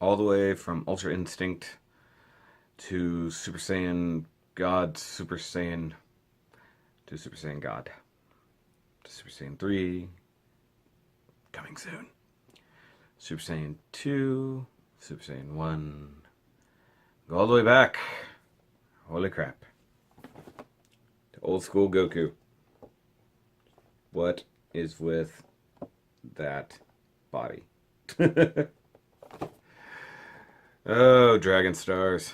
all the way from Ultra Instinct to Super Saiyan God, Super Saiyan to Super Saiyan God to Super Saiyan 3, coming soon. Super Saiyan 2, Super Saiyan 1, go all the way back. Holy crap. To old school Goku. What is with that body? Oh, Dragon Stars.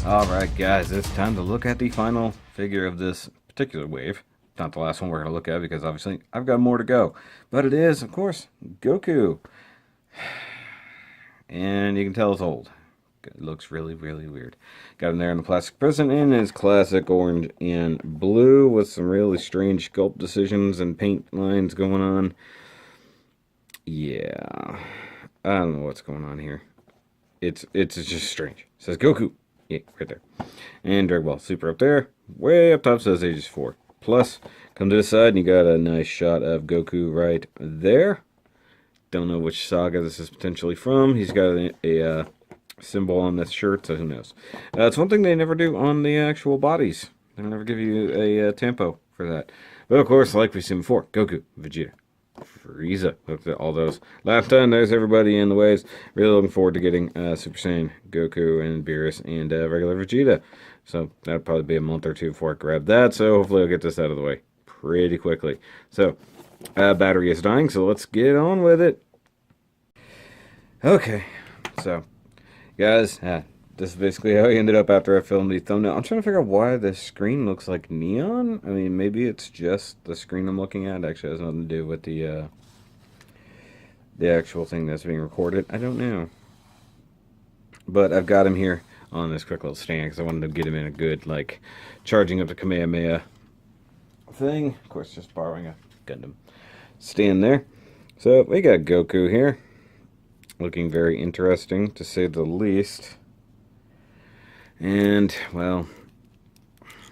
Alright guys, it's time to look at the final figure of this particular wave. Not the last one we're going to look at because obviously I've got more to go. But it is, of course, Goku. And you can tell it's old. It looks really, really weird. Got him there in the plastic prison in his classic orange and blue with some really strange sculpt decisions and paint lines going on. Yeah. I don't know what's going on here. It's just strange. It says Goku. Yeah, right there. And Dragon Ball Super up there. Way up top says ages 4. Plus, come to the side and you got a nice shot of Goku right there. Don't know which saga this is potentially from. He's got a symbol on this shirt, so who knows. It's one thing they never do on the actual bodies. They never give you a tempo for that. But of course, like we've seen before, Goku, Vegeta, Frieza, look at all those. Last time, there's everybody in the waves. Really looking forward to getting Super Saiyan Goku and Beerus and regular Vegeta. So that'll probably be a month or two before I grab that. So hopefully I'll get this out of the way pretty quickly. So battery is dying, so let's get on with it. Okay, so guys, this is basically how I ended up after I filmed the thumbnail. I'm trying to figure out why the screen looks like neon. I mean, maybe it's just the screen I'm looking at. It actually has nothing to do with the actual thing that's being recorded. I don't know. But I've got him here on this quick little stand because I wanted to get him in a good, like, charging up the Kamehameha thing. Of course, just borrowing a Gundam stand there. So, we got Goku here. Looking very interesting, to say the least. And, well,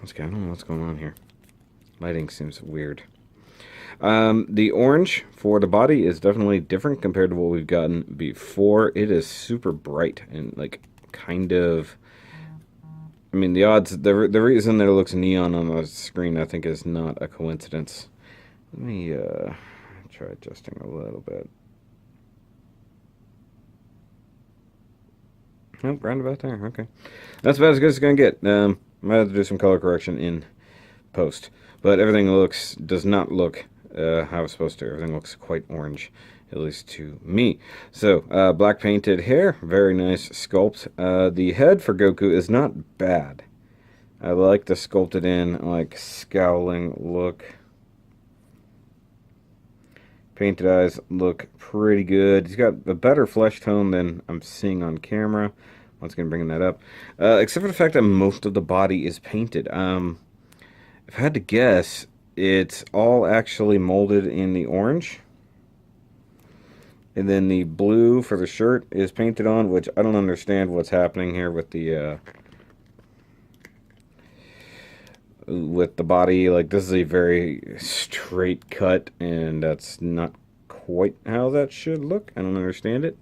I don't know what's going on here. Lighting seems weird. The orange for the body is definitely different compared to what we've gotten before. It is super bright and, like, kind of... I mean, the odds... The reason that it looks neon on the screen, I think, is not a coincidence. Let me try adjusting a little bit. Nope, round about there. Okay. That's about as good as it's going to get. I might have to do some color correction in post. But everything does not look how it's supposed to. Everything looks quite orange, at least to me. So, black painted hair. Very nice sculpt. The head for Goku is not bad. I like the sculpted in, like, scowling look. Painted eyes look pretty good. He's got a better flesh tone than I'm seeing on camera. Once again, bringing that up. Except for the fact that most of the body is painted. If I had to guess, it's all actually molded in the orange. And then the blue for the shirt is painted on, which I don't understand what's happening here with the body. Like, this is a very straight cut, and that's not quite how that should look. I don't understand it.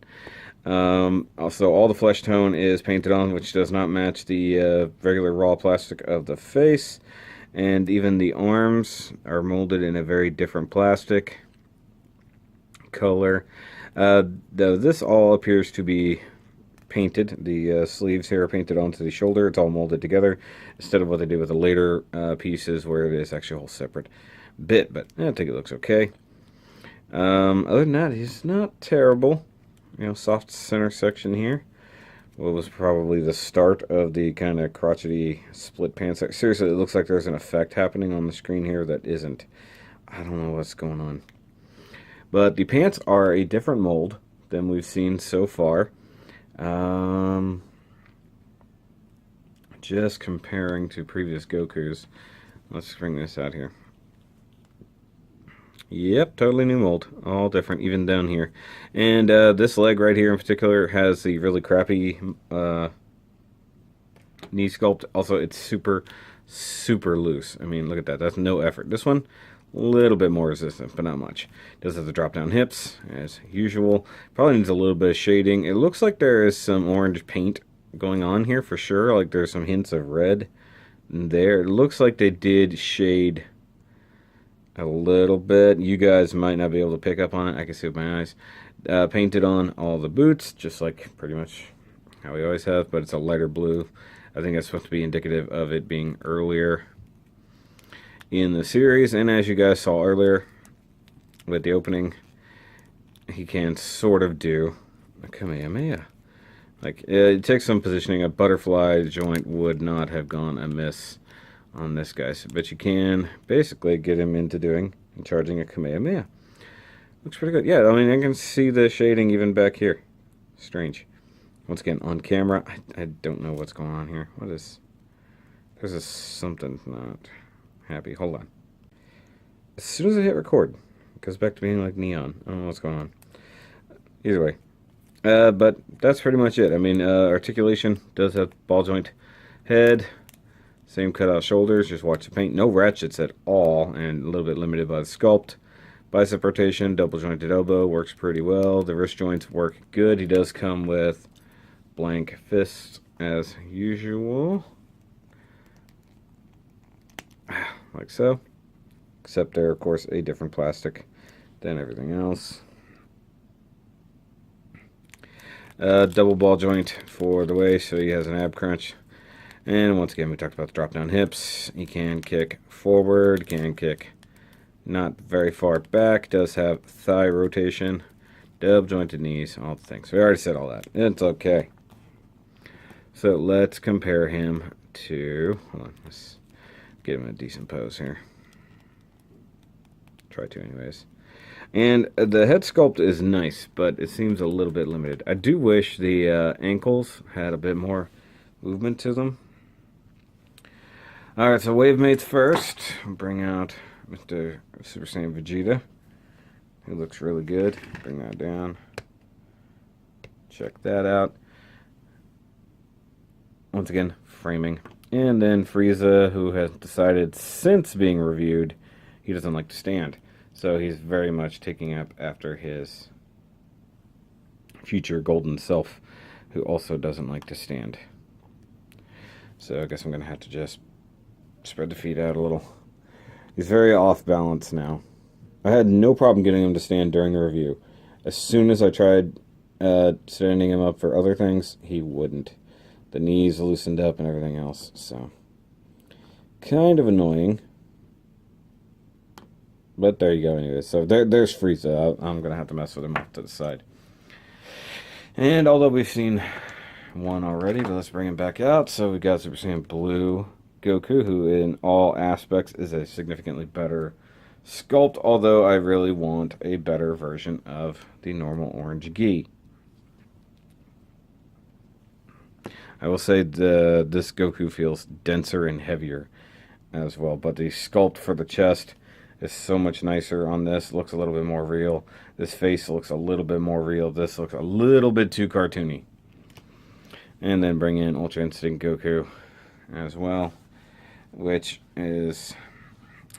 Also, all the flesh tone is painted on, which does not match the regular raw plastic of the face. And even the arms are molded in a very different plastic color. Though this all appears to be painted. The sleeves here are painted onto the shoulder. It's all molded together instead of what they did with the later pieces where it is actually a whole separate bit. But I think it looks okay. Other than that, he's not terrible. You know, soft center section here. What was probably the start of the kind of crotchety split pants. Seriously, it looks like there's an effect happening on the screen here that isn't. I don't know what's going on. But the pants are a different mold than we've seen so far. Just comparing to previous Gokus. Let's bring this out here. Yep, totally new mold. All different, even down here. And this leg right here in particular has the really crappy knee sculpt. Also, it's super, super loose. I mean, look at that. That's no effort. This one, a little bit more resistant, but not much. Does have the drop down hips, as usual. Probably needs a little bit of shading. It looks like there is some orange paint going on here for sure. Like there's some hints of red there. It looks like they did shade a little bit. You guys might not be able to pick up on it. I can see with my eyes. Painted on all the boots, just like pretty much how we always have, but it's a lighter blue. I think that's supposed to be indicative of it being earlier in the series. And as you guys saw earlier with the opening, he can sort of do a Kamehameha. Like, it takes some positioning. A butterfly joint would not have gone amiss on this guy. But you can basically get him into doing and charging a Kamehameha. Looks pretty good. Yeah, I mean, I can see the shading even back here. Strange. Once again, on camera, I don't know what's going on here. What is... There's a something not happy. Hold on. As soon as I hit record, it goes back to being like neon. I don't know what's going on. Either way. But that's pretty much it. I mean, articulation does have ball joint head. Same cutout shoulders. Just watch the paint. No ratchets at all. And a little bit limited by the sculpt. Bicep rotation, double jointed elbow. Works pretty well. The wrist joints work good. He does come with blank fists as usual. Like so. Except they're, of course, a different plastic than everything else. Double ball joint for the waist, so he has an ab crunch. And once again, we talked about the drop down hips. He can kick forward, can kick not very far back, does have thigh rotation, double jointed knees, all the things. We already said all that. It's okay. So let's compare him to, hold on, let's get him in a decent pose here. Try to anyways. And the head sculpt is nice, but it seems a little bit limited. I do wish the ankles had a bit more movement to them. Alright, so wave mates first. Bring out Mr. Super Saiyan Vegeta. He looks really good. Bring that down. Check that out. Once again, framing. And then Frieza, who has decided since being reviewed, he doesn't like to stand. So he's very much taking up after his future golden self, who also doesn't like to stand. So I guess I'm going to have to just spread the feet out a little. He's very off balance now. I had no problem getting him to stand during the review. As soon as I tried standing him up for other things, he wouldn't. The knees loosened up and everything else, so kind of annoying. But there you go anyway. So there's Frieza. I'm going to have to mess with him off to the side. And although we've seen one already, but let's bring him back out. So we've got Super Saiyan Blue Goku, who in all aspects is a significantly better sculpt, although I really want a better version of the normal orange gi. I will say this Goku feels denser and heavier as well, but the sculpt for the chest is so much nicer on this. It looks a little bit more real. This face looks a little bit more real. This looks a little bit too cartoony. And then bring in Ultra Instinct Goku as well, which is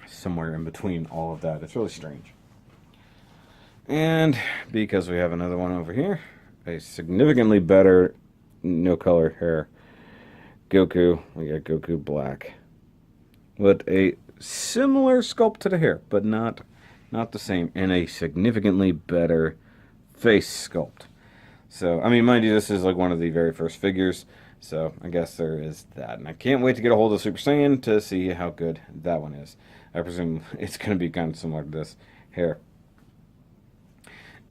somewhere in between all of that. It's really strange. And because we have another one over here, a significantly better no color hair Goku. We got Goku Black with a similar sculpt to the hair, but not the same, and a significantly better face sculpt. So, I mean, mind you, this is like one of the very first figures, so I guess there is that. And I can't wait to get a hold of Super Saiyan to see how good that one is. I presume it's going to be kind of similar to this hair.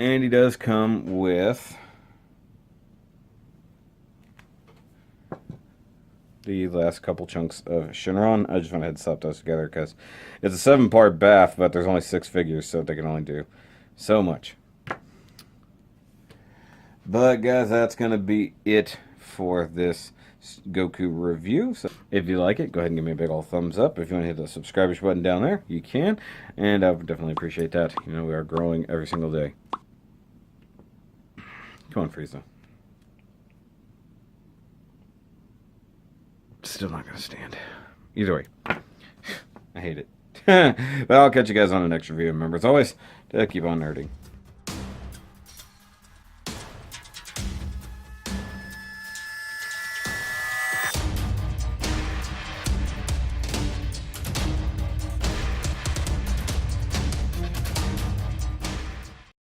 And he does come with the last couple chunks of Shenron. I just went ahead and slapped those together because it's a 7-part BAF, but there's only 6 figures, so they can only do so much. But guys, that's going to be it for this Goku review. So if you like it, go ahead and give me a big old thumbs up. If you want to hit the subscribe button down there, you can. And I would definitely appreciate that. You know, we are growing every single day. Come on, Frieza. Still not going to stand. Either way, I hate it. But I'll catch you guys on the next review. Remember, as always, to keep on nerding.